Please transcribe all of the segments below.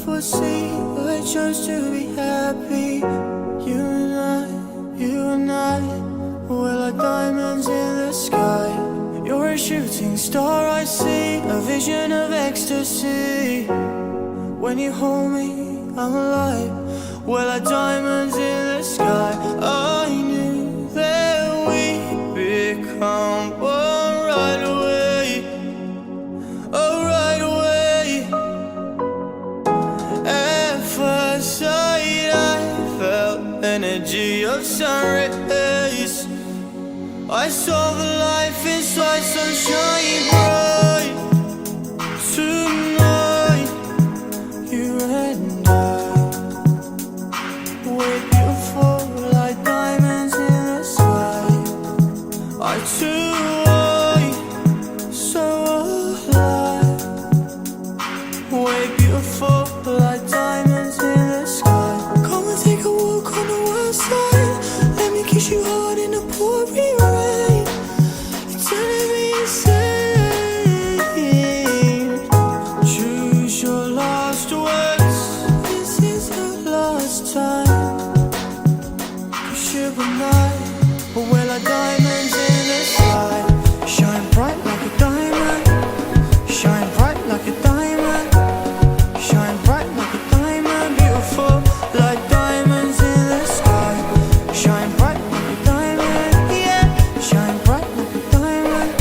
foresee. I chose to be happy. You and I, we're like diamonds in the sky. You're a shooting star I see, a vision of ecstasy. When you hold me, I'm alive. We're like diamonds in the sky. I knew that we'd become one right away. Oh, right away. At first sight, I felt energy of sun rays. I saw the life inside, so shine bright. Tonight, you and we're beautiful like diamonds in the sky. Our two eyes, so alive. We're beautiful like diamonds in the sky. Come and take a walk on the west side. Let me kiss you hard in the pouring rain. You're turning me insane. Choose your last words. This is the last time. You and I, we're like diamonds in the sky. Shine bright like a diamond. Shine bright like a diamond. Shine bright like a diamond. Beautiful like diamonds in the sky. Shine bright like a diamond. Yeah. Shine bright like a diamond.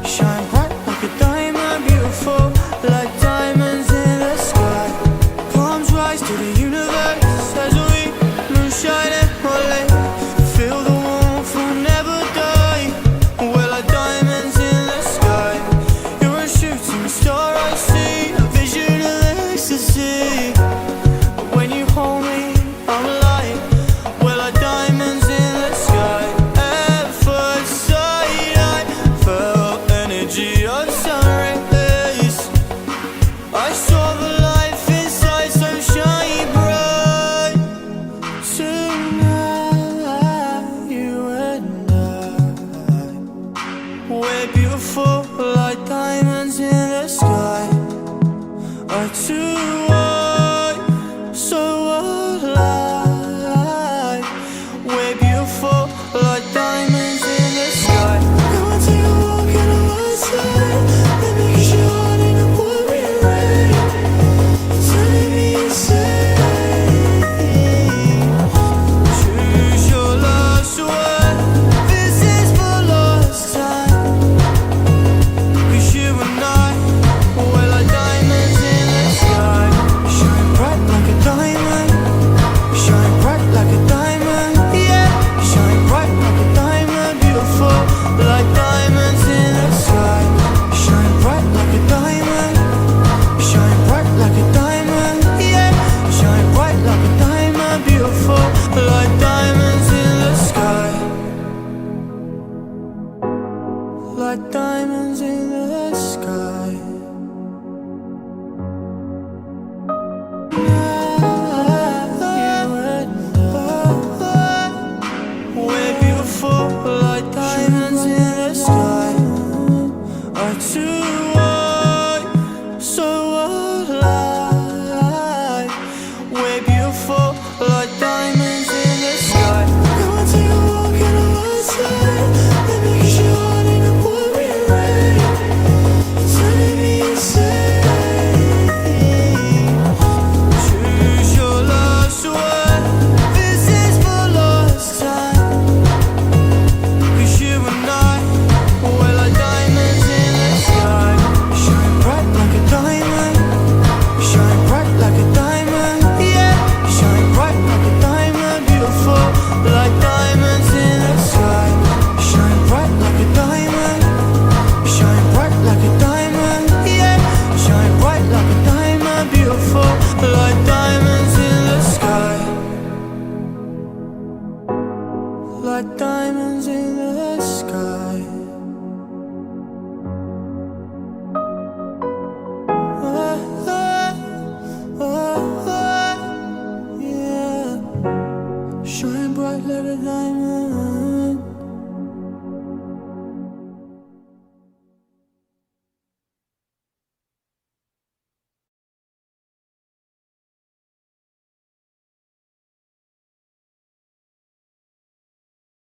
Shine bright like a diamond. Beautiful like diamonds in the sky. Palms rise to the universe as we moonshine and holy. Feel the warmth, will never die. We're like diamonds in the sky. You're a shooting star I see, a vision of ecstasy. When you hold me, I'm alive. We're like diamonds in the sky. At first sight, I felt energy of sun rays. I saw the life inside, so shine bright. Tonight, you and we're beautiful like diamonds in the sky. Our two eyes, so alive. We're beautiful like diamonds in the sky. Come and take a walk on the west side. Let me kiss you hard in the pouring rain. You're turning me insane. Choose your last word. This is the last time. 'Cause you and I, we're like diamonds in the sky. Shine bright like a diamond. Shine bright like a diamond. Yeah. Shine bright like a diamond. Beautiful like diamonds in the sky. Shine bright like a diamond. Shine bright like a diamond. Yeah. Shine bright like a diamond. Beautiful like diamonds in the sky. Like diamonds in the sky. We're beautiful like diamonds in the sky. Our two eyes, so alive. We're beautiful like diamonds in the sky. Come and take a walk on the west side. Let me kiss you hard in the pouring rain. You're turning me insane. Choose your last word. This is the last time. 'Cause you and I, we're like diamonds in the sky. Shine bright like a diamond. Shine bright like a diamond. Yeah. Shine bright like a diamond. Beautiful like diamonds in the sky. Shine bright like a diamond. Shine bright like a diamond. Yeah. Shine bright like a diamond. Beautiful like diamonds in the sky. Like diamonds in the sky. Yeah. Shine bright like a diamond.